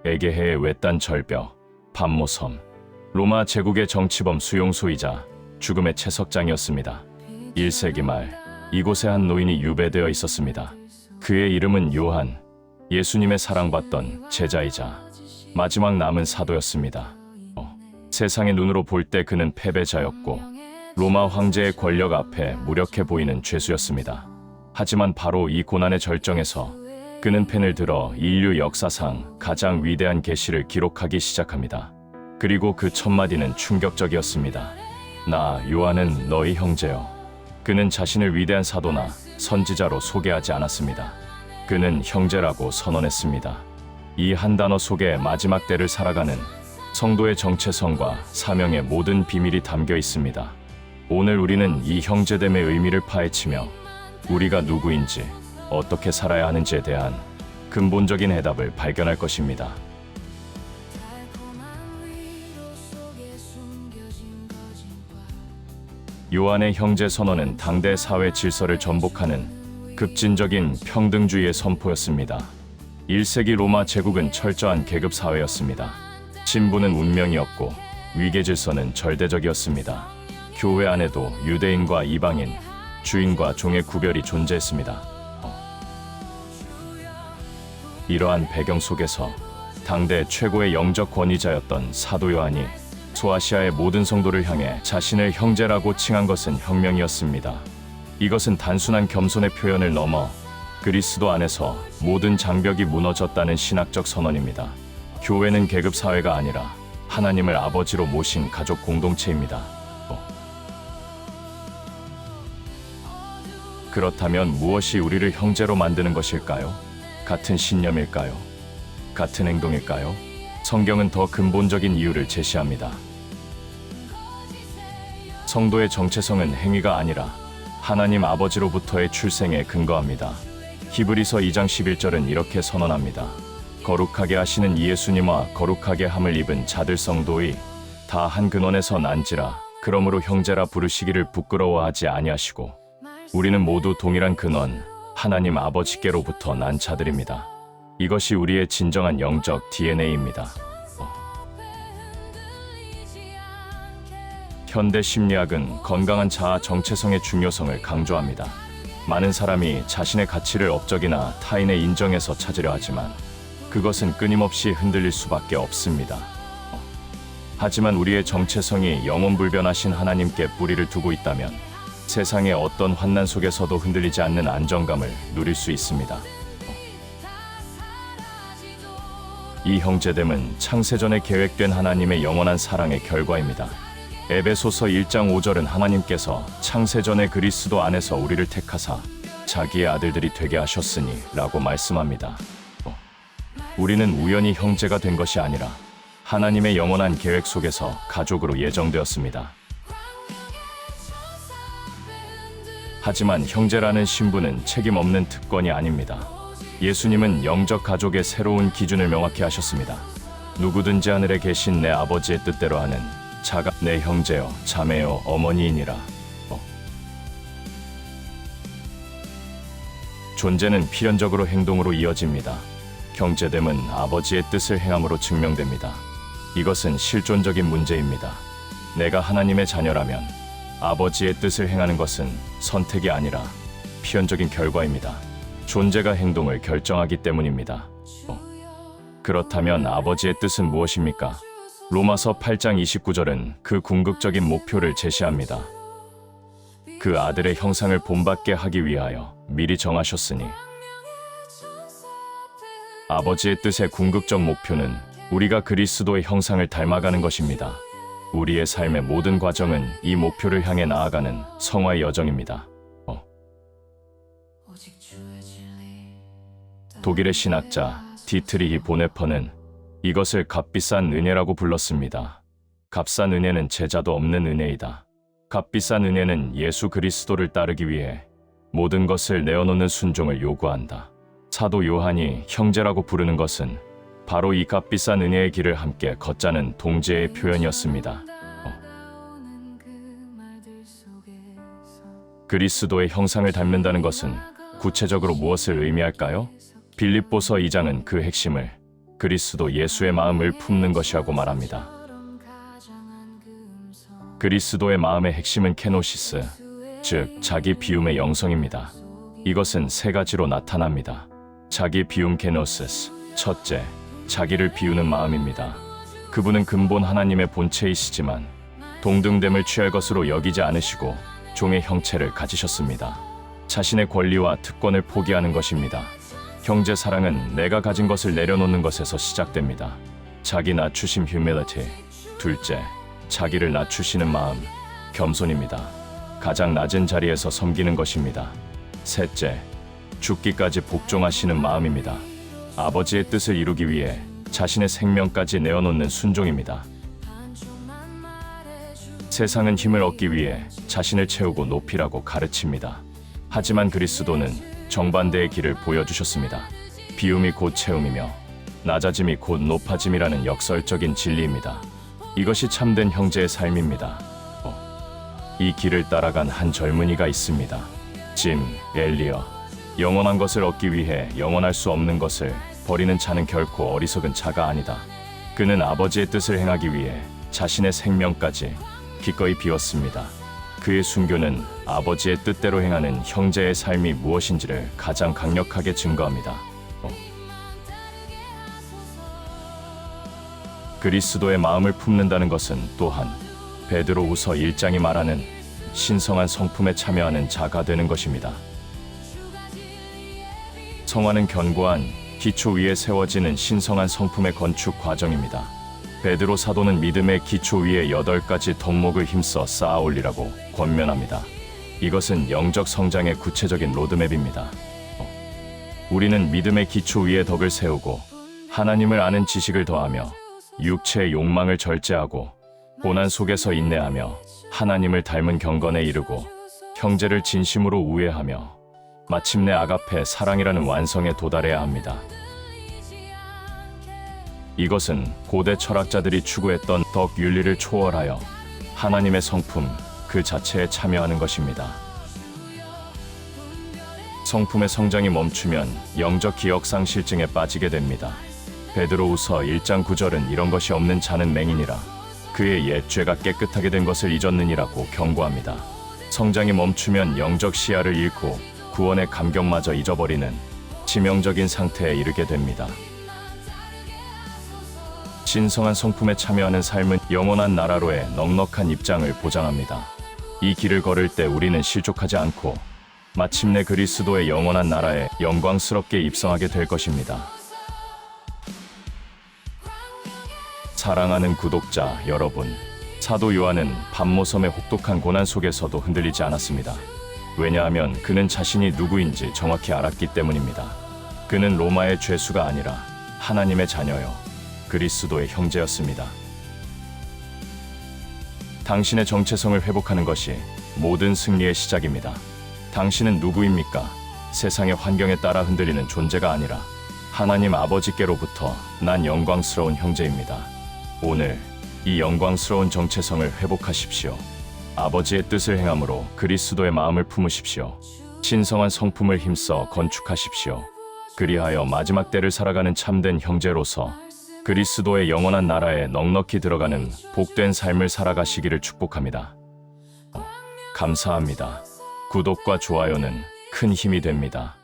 에게해의 외딴 절벽, 밤모섬, 로마 제국의 정치범 수용소이자 죽음의 채석장이었습니다. 1세기 말 이곳에 한 노인이 유배되어 있었습니다. 그의 이름은 요한, 예수님의 사랑받던 제자이자 마지막 남은 사도였습니다. 세상의 눈으로 볼 때 그는 패배자였고 로마 황제의 권력 앞에 무력해 보이는 죄수였습니다. 하지만 바로 이 고난의 절정에서 그는 펜을 들어 인류 역사상 가장 위대한 계시를 기록하기 시작합니다. 그리고 그 첫 마디는 충격적이었습니다. 나 요한은 너희 형제여. 그는 자신을 위대한 사도나 선지자로 소개하지 않았습니다. 그는 형제라고 선언했습니다. 이 한 단어 속에 마지막 때를 살아가는 성도의 정체성과 사명의 모든 비밀이 담겨 있습니다. 오늘 우리는 이 형제됨의 의미를 파헤치며 우리가 누구인지 어떻게 살아야 하는지에 대한 근본적인 해답을 발견할 것입니다. 요한의 형제 선언은 당대 사회 질서를 전복하는 급진적인 평등주의의 선포였습니다. 1세기 로마 제국은 철저한 계급 사회였습니다. 신부는 운명이었고 위계 질서는 절대적이었습니다. 교회 안에도 유대인과 이방인, 주인과 종의 구별이 존재했습니다. 이러한 배경 속에서 당대 최고의 영적 권위자였던 사도 요한이 소아시아의 모든 성도를 향해 자신을 형제라고 칭한 것은 혁명이었습니다. 이것은 단순한 겸손의 표현을 넘어 그리스도 안에서 모든 장벽이 무너졌다는 신학적 선언입니다. 교회는 계급 사회가 아니라 하나님을 아버지로 모신 가족 공동체입니다. 그렇다면 무엇이 우리를 형제로 만드는 것일까요? 같은 신념일까요? 같은 행동일까요? 성경은 더 근본적인 이유를 제시합니다. 성도의 정체성은 행위가 아니라 하나님 아버지로부터의 출생에 근거합니다. 히브리서 2장 11절은 이렇게 선언합니다. 거룩하게 하시는 예수님과 거룩하게 함을 입은 자들 성도의 다 한 근원에서 난지라 그러므로 형제라 부르시기를 부끄러워하지 아니하시고 우리는 모두 동일한 근원 하나님 아버지께로부터 난 자들입니다. 이것이 우리의 진정한 영적 DNA입니다. 현대 심리학은 건강한 자아 정체성의 중요성을 강조합니다. 많은 사람이 자신의 가치를 업적이나 타인의 인정에서 찾으려 하지만 그것은 끊임없이 흔들릴 수밖에 없습니다. 하지만 우리의 정체성이 영원불변하신 하나님께 뿌리를 두고 있다면 세상의 어떤 환난 속에서도 흔들리지 않는 안정감을 누릴 수 있습니다. 이 형제됨은 창세전에 계획된 하나님의 영원한 사랑의 결과입니다. 에베소서 1장 5절은 하나님께서 창세전에 그리스도 안에서 우리를 택하사 자기의 아들들이 되게 하셨으니 라고 말씀합니다. 우리는 우연히 형제가 된 것이 아니라 하나님의 영원한 계획 속에서 가족으로 예정되었습니다. 하지만 형제라는 신분은 책임 없는 특권이 아닙니다. 예수님은 영적 가족의 새로운 기준을 명확히 하셨습니다. 누구든지 하늘에 계신 내 아버지의 뜻대로 하는 자가 내 형제여 자매여 어머니이니라. 존재는 필연적으로 행동으로 이어집니다. 형제됨은 아버지의 뜻을 행함으로 증명됩니다. 이것은 실존적인 문제입니다. 내가 하나님의 자녀라면 아버지의 뜻을 행하는 것은 선택이 아니라 필연적인 결과입니다. 존재가 행동을 결정하기 때문입니다. 그렇다면 아버지의 뜻은 무엇입니까? 로마서 8장 29절은 그 궁극적인 목표를 제시합니다. 그 아들의 형상을 본받게 하기 위하여 미리 정하셨으니. 아버지의 뜻의 궁극적 목표는 우리가 그리스도의 형상을 닮아가는 것입니다. 우리의 삶의 모든 과정은 이 목표를 향해 나아가는 성화의 여정입니다. 독일의 신학자 디트리히 보네퍼는 이것을 값비싼 은혜라고 불렀습니다. 값싼 은혜는 제자도 없는 은혜이다. 값비싼 은혜는 예수 그리스도를 따르기 위해 모든 것을 내어놓는 순종을 요구한다. 사도 요한이 형제라고 부르는 것은 바로 이 값비싼 은혜의 길을 함께 걷자는 동지의 표현이었습니다. 그리스도의 형상을 닮는다는 것은 구체적으로 무엇을 의미할까요? 빌립보서 2장은 그 핵심을 그리스도 예수의 마음을 품는 것이라고 말합니다. 그리스도의 마음의 핵심은 케노시스, 즉 자기 비움의 영성입니다. 이것은 세 가지로 나타납니다. 자기 비움 케노시스, 첫째, 자기를 비우는 마음입니다. 그분은 근본 하나님의 본체이시지만 동등됨을 취할 것으로 여기지 않으시고 종의 형체를 가지셨습니다. 자신의 권리와 특권을 포기하는 것입니다. 형제 사랑은 내가 가진 것을 내려놓는 것에서 시작됩니다. 자기 낮추심 humility. 둘째, 자기를 낮추시는 마음, 겸손입니다. 가장 낮은 자리에서 섬기는 것입니다. 셋째, 죽기까지 복종하시는 마음입니다. 아버지의 뜻을 이루기 위해 자신의 생명까지 내어놓는 순종입니다. 세상은 힘을 얻기 위해 자신을 채우고 높이라고 가르칩니다. 하지만 그리스도는 정반대의 길을 보여주셨습니다. 비움이 곧 채움이며 낮아짐이 곧 높아짐이라는 역설적인 진리입니다. 이것이 참된 형제의 삶입니다. 이 길을 따라간 한 젊은이가 있습니다. 짐 엘리어. 영원한 것을 얻기 위해 영원할 수 없는 것을 버리는 자는 결코 어리석은 자가 아니다. 그는 아버지의 뜻을 행하기 위해 자신의 생명까지 기꺼이 비웠습니다. 그의 순교는 아버지의 뜻대로 행하는 형제의 삶이 무엇인지를 가장 강력하게 증거합니다. 그리스도의 마음을 품는다는 것은 또한 베드로후서 1장이 말하는 신성한 성품에 참여하는 자가 되는 것입니다. 성화는 견고한 기초 위에 세워지는 신성한 성품의 건축 과정입니다. 베드로 사도는 믿음의 기초 위에 8가지 덕목을 힘써 쌓아 올리라고 권면합니다. 이것은 영적 성장의 구체적인 로드맵입니다. 우리는 믿음의 기초 위에 덕을 세우고 하나님을 아는 지식을 더하며 육체의 욕망을 절제하고 고난 속에서 인내하며 하나님을 닮은 경건에 이르고 형제를 진심으로 우애하며 마침내 아가페 사랑이라는 완성에 도달해야 합니다. 이것은 고대 철학자들이 추구했던 덕 윤리를 초월하여 하나님의 성품 그 자체에 참여하는 것입니다. 성품의 성장이 멈추면 영적 기억상실증에 빠지게 됩니다. 베드로후서 1장 9절은 이런 것이 없는 자는 맹인이라 그의 옛 죄가 깨끗하게 된 것을 잊었느니라고 경고합니다. 성장이 멈추면 영적 시야를 잃고 구원의 감격마저 잊어버리는 치명적인 상태에 이르게 됩니다. 신성한 성품에 참여하는 삶은 영원한 나라로의 넉넉한 입장을 보장합니다. 이 길을 걸을 때 우리는 실족하지 않고 마침내 그리스도의 영원한 나라에 영광스럽게 입성하게 될 것입니다. 사랑하는 구독자 여러분, 사도 요한은 patmos섬의 혹독한 고난 속에서도 흔들리지 않았습니다. 왜냐하면 그는 자신이 누구인지 정확히 알았기 때문입니다. 그는 로마의 죄수가 아니라 하나님의 자녀요 그리스도의 형제였습니다. 당신의 정체성을 회복하는 것이 모든 승리의 시작입니다. 당신은 누구입니까? 세상의 환경에 따라 흔들리는 존재가 아니라 하나님 아버지께로부터 난 영광스러운 형제입니다. 오늘 이 영광스러운 정체성을 회복하십시오. 아버지의 뜻을 행함으로 그리스도의 마음을 품으십시오. 신성한 성품을 힘써 건축하십시오. 그리하여 마지막 때를 살아가는 참된 형제로서 그리스도의 영원한 나라에 넉넉히 들어가는 복된 삶을 살아가시기를 축복합니다. 감사합니다. 구독과 좋아요는 큰 힘이 됩니다.